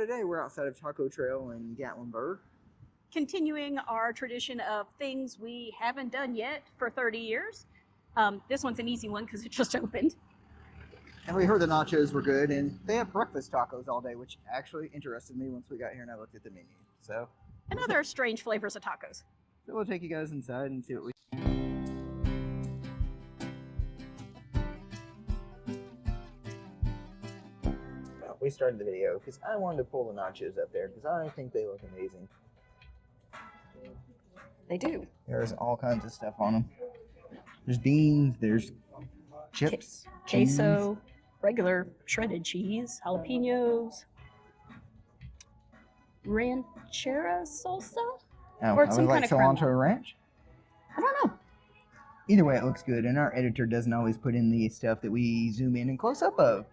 today? We're outside of Taco Trail in Gatlinburg. Continuing our tradition of things we haven't done yet for 30 years. This one's an easy one because it just opened. And we heard the nachos were good, and they have breakfast tacos all day, which actually interested me once we got here and I looked at the menu. And other strange flavors of tacos. So we'll take you guys inside and see what we... We started the video because I wanted to pull the nachos up there because I think they look amazing. They do. There's all kinds of stuff on them. There's beans, there's chips, queso, regular shredded cheese, jalapenos, ranchera salsa? Oh, or some like kind of crema. cilantro ranch? I don't know. Either way, it looks good, and our editor doesn't always put in the stuff that we zoom in and close up of,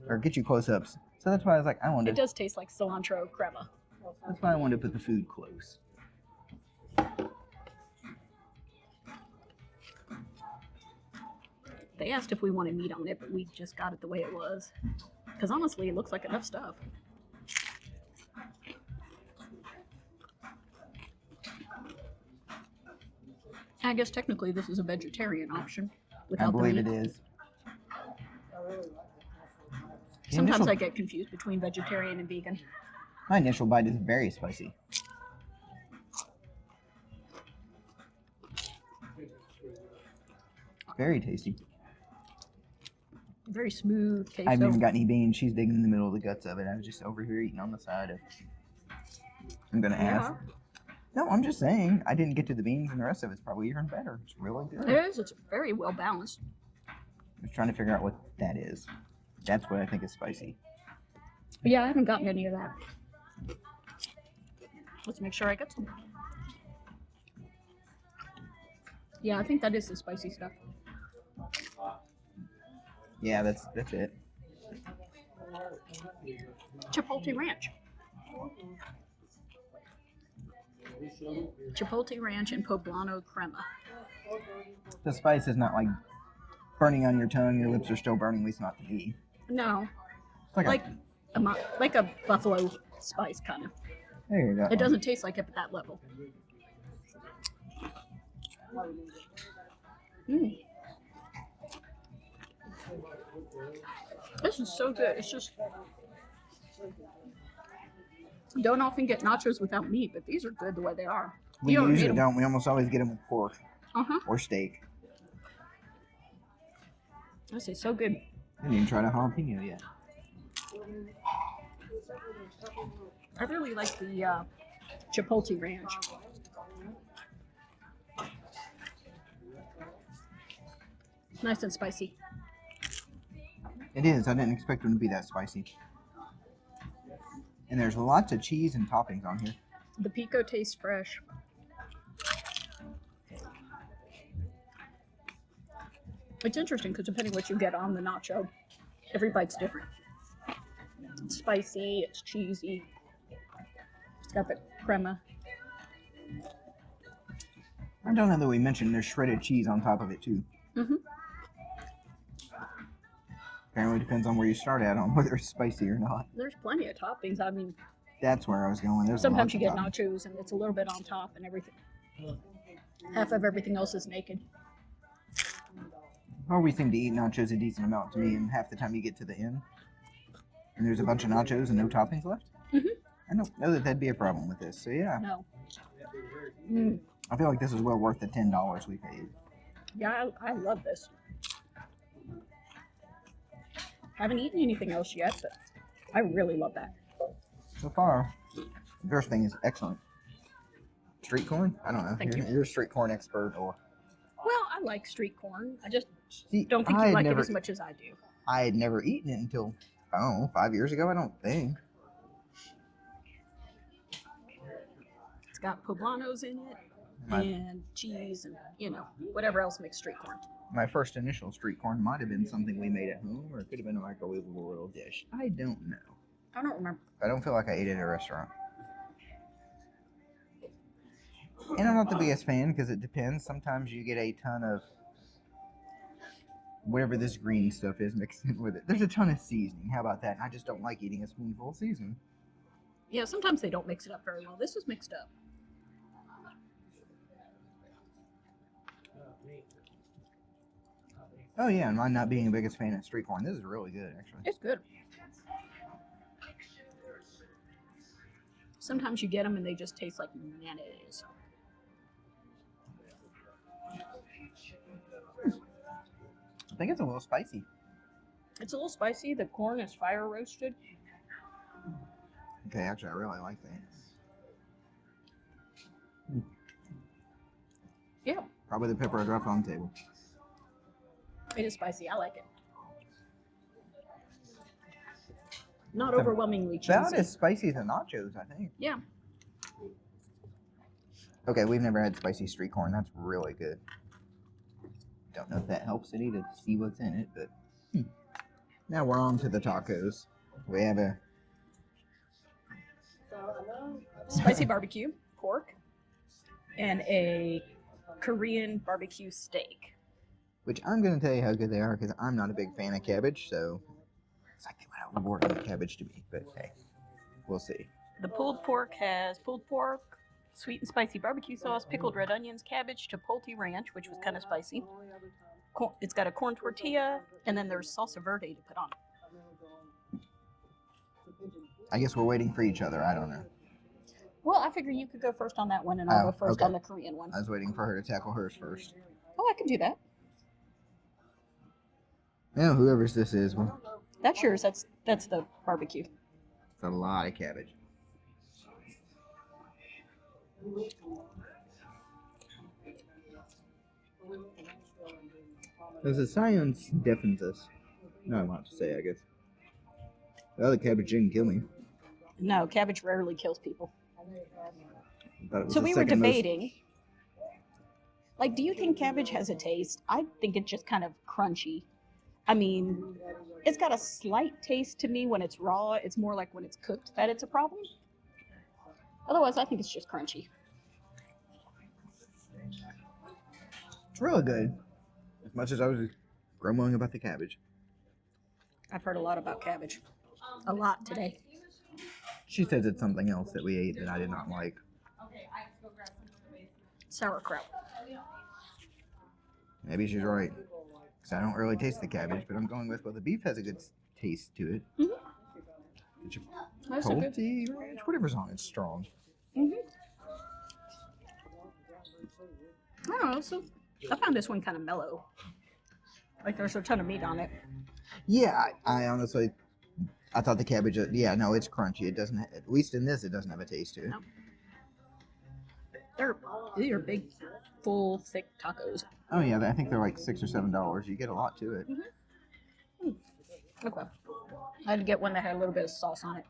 or get you close-ups. So that's why I was like, I wanted. It does taste like cilantro crema. That's why I wanted to put the food close. They asked if we wanted meat on it, but we just got it the way it was. Because honestly, it looks like enough stuff. I guess technically this is a vegetarian option. I believe it is. Sometimes I get confused between vegetarian and vegan. My initial bite is very spicy. Very tasty. Very smooth queso. I haven't even got any beans. She's digging in the middle of the guts of it. I was just over here eating on the side of... I'm going to ask. No, I'm just saying. I didn't get to the beans, and the rest of it's probably even better. It's really good. It is. It's very well balanced. I was trying to figure out what that is. That's what I think is spicy. But yeah, I haven't gotten any of that. Let's make sure I get some. Yeah, I think that is the spicy stuff. Yeah, that's it. Chipotle ranch. Chipotle ranch and poblano crema. The spice is not like burning on your tongue. Your lips are still burning. At least not to me. No, It's like a buffalo spice kind of. There you go. It doesn't taste like it at that level. This is so good. It's just don't often get nachos without meat, but these are good the way they are. We usually don't. We almost always get them with pork or steak. This is so good. I didn't even try the jalapeno yet. I really like the chipotle ranch. Nice and spicy. It is. I didn't expect them to be that spicy. And there's lots of cheese and toppings on here. The pico tastes fresh. It's interesting because depending what you get on the nacho, every bite's different. It's spicy, it's cheesy, it's got the crema. I don't know that we mentioned there's shredded cheese on top of it too. Apparently depends on where you start at on whether it's spicy or not. There's plenty of toppings. I mean, that's where I was going. There's sometimes you get nachos and it's a little bit on top and everything. Half of everything else is naked. Well, we seem to eat nachos a decent amount to me, and half the time you get to the end and there's a bunch of nachos and no toppings left. I don't know that that'd be a problem with this. So yeah. No. I feel like this is well worth the $10 we paid. Yeah, I love this. Haven't eaten anything else yet, but I really love that. So far, the first thing is excellent. Street corn? I don't know. You're a street corn expert, or... Well, I like street corn. I just don't think you like it as much as I do. I had never eaten it until, 5 years ago, I don't think. It's got poblanos in it, and cheese, and, whatever else makes street corn. My first initial street corn might have been something we made at home, or it could have been a microwavable little dish. I don't know. I don't remember. I don't feel like I ate it at a restaurant. And I'm not the biggest fan because it depends. Sometimes you get a ton of whatever this green stuff is mixed in with it. There's a ton of seasoning. How about that? And I just don't like eating a spoonful of seasoning. Yeah, sometimes they don't mix it up very well. This is mixed up. Oh yeah, and I'm not being the biggest fan of street corn. This is really good, actually. It's good. Sometimes you get them and they just taste like mayonnaise. I think it's a little spicy. It's a little spicy. The corn is fire roasted. Okay, actually, I really like that. Yeah, Probably the pepper I dropped on the table. it is spicy. I like it. Not It's overwhelmingly cheesy. About as spicy as the nachos, I think. Yeah. Okay, we've never had spicy street corn. That's really good. Don't know if that helps any to see what's in it, but now we're on to the tacos. We have a Spicy barbecue, pork, and a Korean barbecue steak. which I'm going to tell you how good they are because I'm not a big fan of cabbage, so it's like they went overboard on the cabbage to me, but hey, we'll see. The pulled pork has pulled pork, sweet and spicy barbecue sauce, pickled red onions, cabbage, chipotle ranch, which was kind of spicy. It's got a corn tortilla, and then there's salsa verde to put on it. I guess we're waiting for each other. I don't know. Well, I figure you could go first on that one, and I'll Oh, go first okay. on the Korean one. I was waiting for her to tackle hers first. Oh, I can do that. No, whoever's this is, well, That's yours. That's the barbecue. it's a lot of cabbage. Because the silence deafens us. Not a lot to say, I guess. The other cabbage didn't kill me. No, cabbage rarely kills people. Thought it was So the we were second most- debating. Like, do you think cabbage has a taste? I think it's just kind of crunchy. I mean, it's got a slight taste to me when it's raw. It's more like when it's cooked that it's a problem. Otherwise, I think it's just crunchy. It's really good. As much as I was grumbling about the cabbage. I've heard a lot about cabbage. A lot today. She says it's something else that we ate that I did not like. Sauerkraut. Maybe she's right. Because I don't really taste the cabbage, but I'm going with, well, the beef has a good taste to it. Mhm. The That's a good. chipotle ranch, whatever's on it's strong. I don't know. So I found this one kind of mellow. Like there's a ton of meat on it. Yeah, I honestly, I thought the cabbage, yeah, no, it's crunchy. It doesn't, at least in this, it doesn't have a taste to it. No. These are big, full, thick tacos. Oh yeah, I think they're like $6 or $7. You get a lot to it. Okay. I had to get one that had a little bit of sauce on it.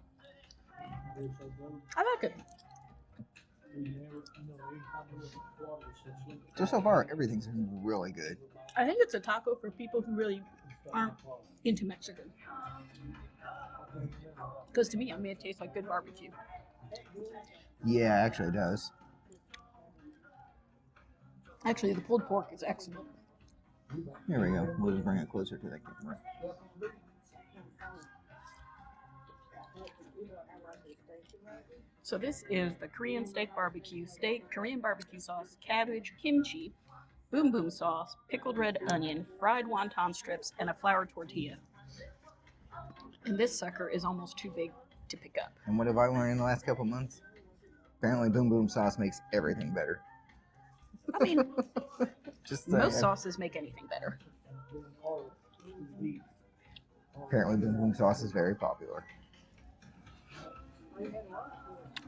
I like it. So far, everything's been really good. I think it's a taco for people who really aren't into Mexican. Because to me, I mean, it tastes like good barbecue. Yeah, actually it does. Actually, the pulled pork is excellent. Here we go. We'll just bring it closer to the camera. So this is the Korean steak barbecue. Steak, Korean barbecue sauce, cabbage, kimchi, boom boom sauce, pickled red onion, fried wonton strips, and a flour tortilla. And this sucker is almost too big to pick up. And what have I learned in the last couple months? Apparently, Boom Boom sauce makes everything better. I mean, Just most saying. sauces make anything better. Apparently, Boom Boom sauce is very popular.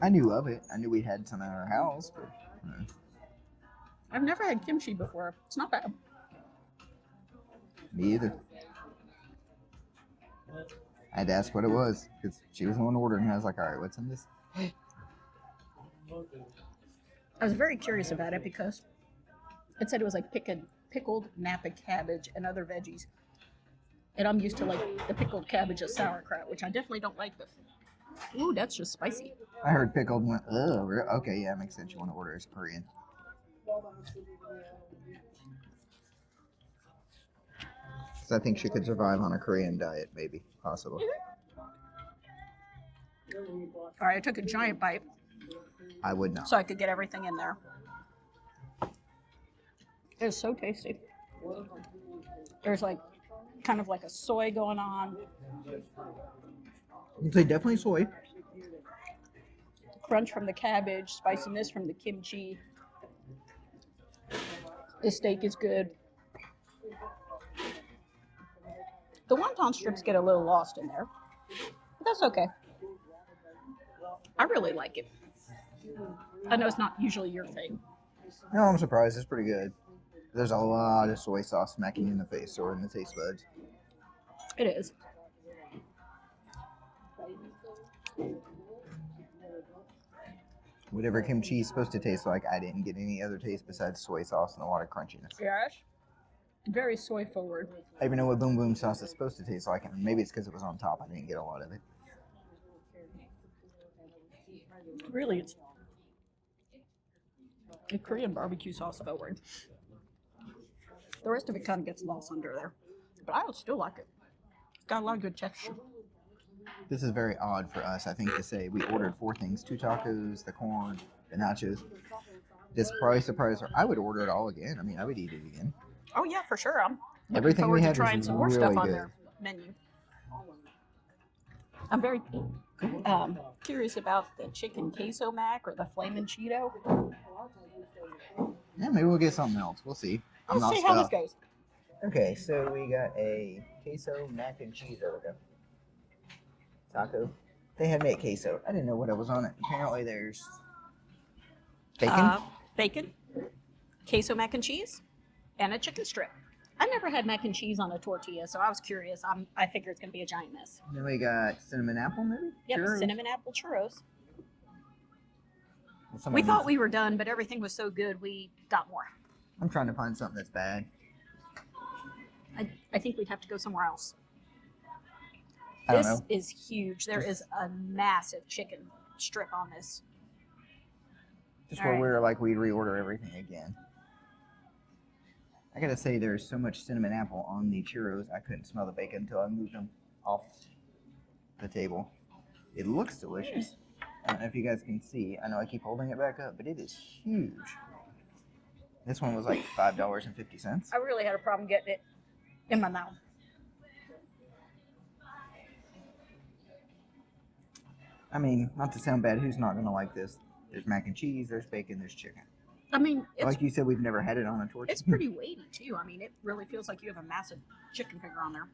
I knew of it. I knew we had some at our house, but I've never had kimchi before. It's not bad. me either. I had to ask what it was because she was the one ordering. I was like, "All right, what's in this?" I was very curious about it because it said it was like pickled Napa cabbage and other veggies. And I'm used to like the pickled cabbage of sauerkraut, which I definitely don't like. But ooh, that's just spicy. I heard pickled and went, "Oh, okay, yeah, makes sense. You want to order as Korean." So I think she could survive on a Korean diet, maybe, possibly. All right, I took a giant bite I would not. so I could get everything in there. It's so tasty. There's like kind of like a soy going on. I'd say definitely soy. Crunch from the cabbage, spiciness from the kimchi. The steak is good. The wonton strips get a little lost in there, but that's okay. I really like it. I know it's not usually your thing. No, I'm surprised. It's pretty good. There's a lot of soy sauce smacking you in the face or in the taste buds. It is. Whatever kimchi is supposed to taste like, I didn't get any other taste besides soy sauce and a lot of crunchiness. Yes. Very soy forward. I even know what boom boom sauce is supposed to taste like, and maybe it's because it was on top. I didn't get a lot of it. Really, it's a Korean barbecue sauce forward. The rest of it kind of gets lost under there, but I would still like it. It's got a lot of good texture. This is very odd for us, I think, to say. We ordered 4 things: 2 tacos, the corn, the nachos. This price, I would order it all again. I mean, I would eat it again. Oh yeah, for sure. I'm looking Everything forward we to had trying was some more really stuff on good. their menu. I'm very curious about the chicken queso mac or the flamin' Cheeto. Yeah, maybe we'll get something else. We'll see. I'm Let's not see how this stuffed. goes. Okay, so we got a queso mac and cheese. There we go. Taco. They had made queso. I didn't know what was on it. Apparently there's bacon. Bacon, queso mac and cheese, and a chicken strip. I never had mac and cheese on a tortilla, so I was curious. I figure it's going to be a giant mess. Then we got cinnamon apple, maybe? Yep, Churros? cinnamon apple churros. Well, We thought we were done, but everything was so good, we got more. I'm trying to find something that's bad. I think we'd have to go somewhere else. I don't This know. is huge. There is a massive chicken strip on this. Just All where right. we're like, we reorder everything again. I gotta say, there's so much cinnamon apple on the churros, I couldn't smell the bacon until I moved them off the table. It looks delicious. I don't know if you guys can see. I know I keep holding it back up, but it is huge. This one was like $5.50. I really had a problem getting it in my mouth. I mean, not to sound bad, who's not gonna like this? There's mac and cheese, there's bacon, there's chicken. I mean, it's Like you said, we've never had it on a torch. It's pretty weighty too. I mean, it really feels like you have a massive chicken finger on there.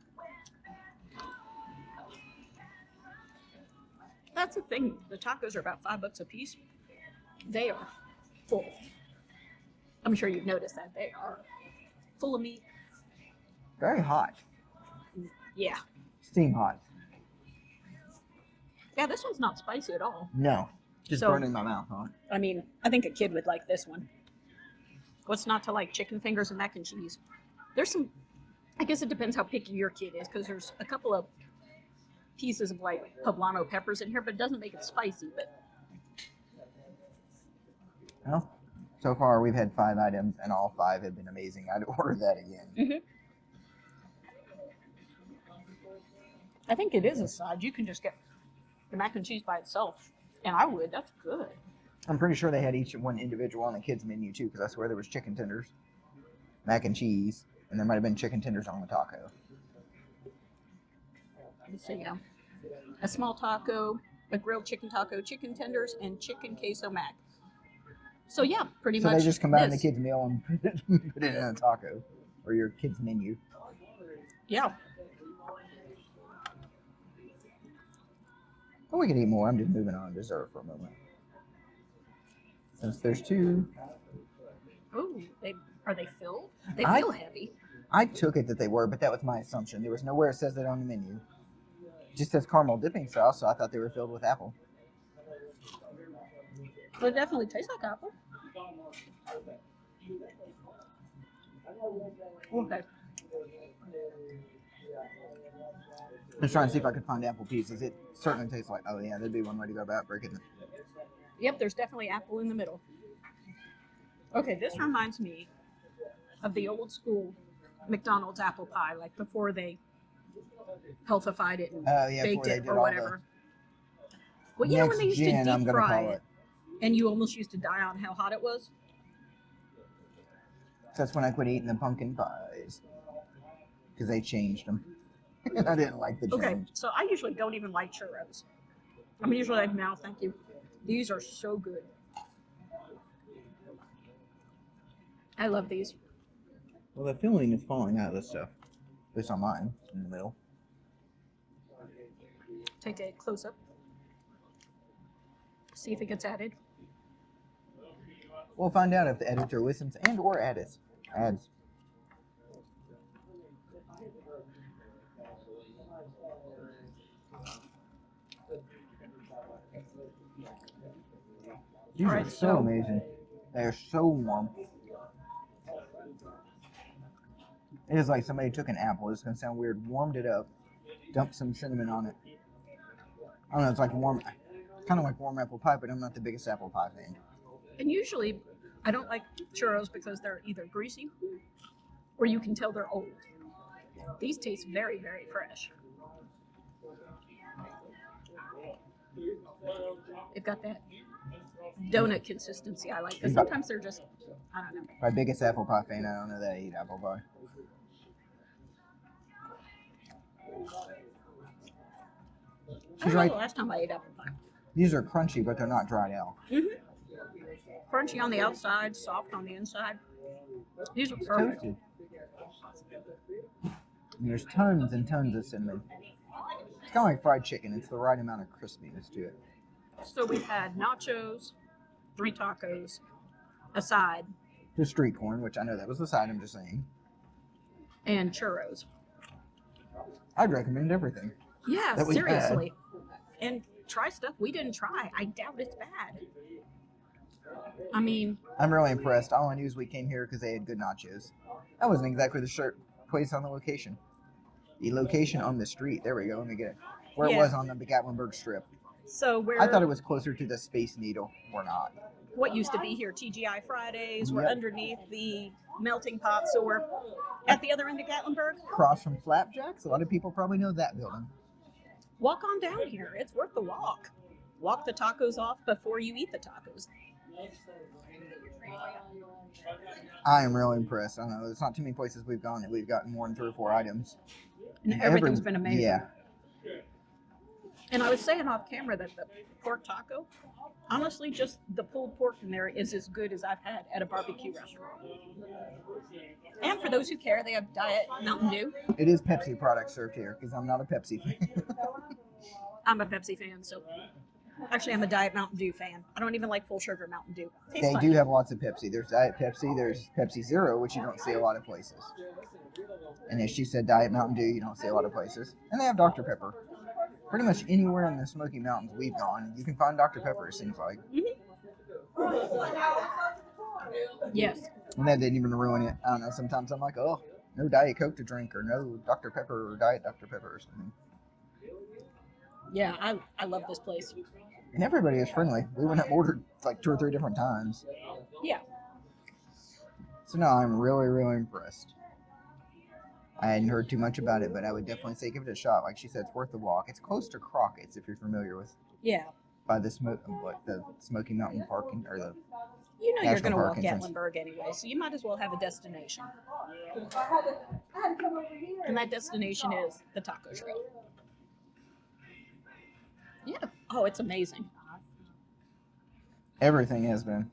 That's the thing. The tacos are about $5 a piece. They are full. I'm sure you've noticed that they are full of meat. Very hot. Yeah. Steam hot. Yeah, this one's not spicy at all. No. Just So- burning my mouth, huh? I mean, I think a kid would like this one. What's not to like? Chicken fingers and mac and cheese. There's some, I guess it depends how picky your kid is, because there's a couple of pieces of like poblano peppers in here, but it doesn't make it spicy. But Well, so far we've had 5 items, and all 5 have been amazing. I'd order that again. I think it is a side. You can just get the mac and cheese by itself, and I would. That's good. I'm pretty sure they had each one individual on the kids' menu too, because I swear there was chicken tenders, mac and cheese, and there might have been chicken tenders on the taco. Let's see. A small taco, a grilled chicken taco, chicken tenders, and chicken queso mac. So yeah, pretty So much. they just combined the this. kids' meal and put it in a taco, or your kids' menu. Yeah. Well, we could eat more. I'm just moving on to dessert for a moment. Since there's 2, Ooh, are they filled? They I- feel heavy. I took it that they were, but that was my assumption. There was nowhere it says that on the menu. It just says caramel dipping sauce, so I thought they were filled with apple. But it definitely tastes like apple. Okay. Let's try and see if I can find apple pieces. It certainly tastes like, oh yeah, that'd be one way to go about breaking it. Yep, there's definitely apple in the middle. Okay, this reminds me of the old school McDonald's apple pie, like before they healthified it and Oh yeah, baked before they it did or all whatever. Well, you know when Next they used to gen, I'm deep gonna fry call it, it. and you almost used to die on how hot it was? That's when I quit eating the pumpkin pies because they changed them, and I didn't like the change. Okay, so I usually don't even like churros. I'm usually like, no, thank you. These are so good. I love these. Well, the filling is falling out of this stuff. At least on mine, in the middle. Take a close up. See if it gets added. We'll find out if the editor listens and or adds. These All right, are so so- amazing. They are so warm. It is like somebody took an apple. It's gonna sound weird. Warmed it up, dumped some cinnamon on it. I don't know. It's like warm, kind of like warm apple pie, but I'm not the biggest apple pie fan. And usually, I don't like churros because they're either greasy or you can tell they're old. These taste very, very fresh. They've got that donut consistency I like. Because sometimes they're just, I don't know. My biggest apple pie fan. I don't know that I eat apple pie. I don't know the last time I ate apple pie. These are crunchy, but they're not dried out. Crunchy on the outside, soft on the inside. These are perfect. Toasted. And there's tons and tons of cinnamon. It's kind of like fried chicken. It's the right amount of crispiness to it. So we've had nachos, 3 tacos, a side, The street corn, which I know that was the side. I'm just saying. and churros. I'd recommend everything. Yeah, that we've had. seriously. And try stuff we didn't try. I doubt it's bad. I mean, I'm really impressed. All I knew is we came here because they had good nachos. That wasn't exactly the place on the location. The location on the street. There we go. Let me get it. Where Yeah. it was on the Gatlinburg strip. so we're I thought it was closer to the Space Needle. We're not. what used to be here, TGI Fridays. We're Yep. underneath the melting pot, so we're at the other end of Gatlinburg. Across from Flapjacks. A lot of people probably know that building. Walk on down here. It's worth the walk. Walk the tacos off before you eat the tacos. I am really impressed. I don't know. There's not too many places we've gone that we've gotten more than 3 or 4 items. And everything's been amazing. Yeah. And I was saying off camera that the pork taco, honestly, just the pulled pork in there is as good as I've had at a barbecue restaurant. And for those who care, they have Diet Mountain Dew. It is Pepsi product served here because I'm not a Pepsi fan. I'm a Pepsi fan, so actually I'm a Diet Mountain Dew fan. I don't even like full sugar Mountain Dew. Tastes They fine. do have lots of Pepsi. There's Diet Pepsi. There's Pepsi Zero, which you don't see a lot of places. And as she said, Diet Mountain Dew, you don't see a lot of places. And they have Dr. Pepper. Pretty much anywhere in the Smoky Mountains we've gone, you can find Dr. Pepper, it seems like. Yes. And that didn't even ruin it. I don't know. Sometimes I'm like, oh, no Diet Coke to drink, or no Dr. Pepper, or Diet Dr. Pepper, or something. Yeah, I love this place. And everybody is friendly. We went and ordered like 2 or 3 different times. Yeah. So no, I'm really, really impressed. I hadn't heard too much about it, but I would definitely say give it a shot. Like she said, it's worth the walk. It's close to Crockett's, if you're familiar with, Yeah. by the Smoky Mountain Parking, or the You know you're National going to walk Park entrance. Gatlinburg anyway, so you might as well have a destination. And that destination is the taco trail. Yeah. Oh, it's amazing. Everything has been.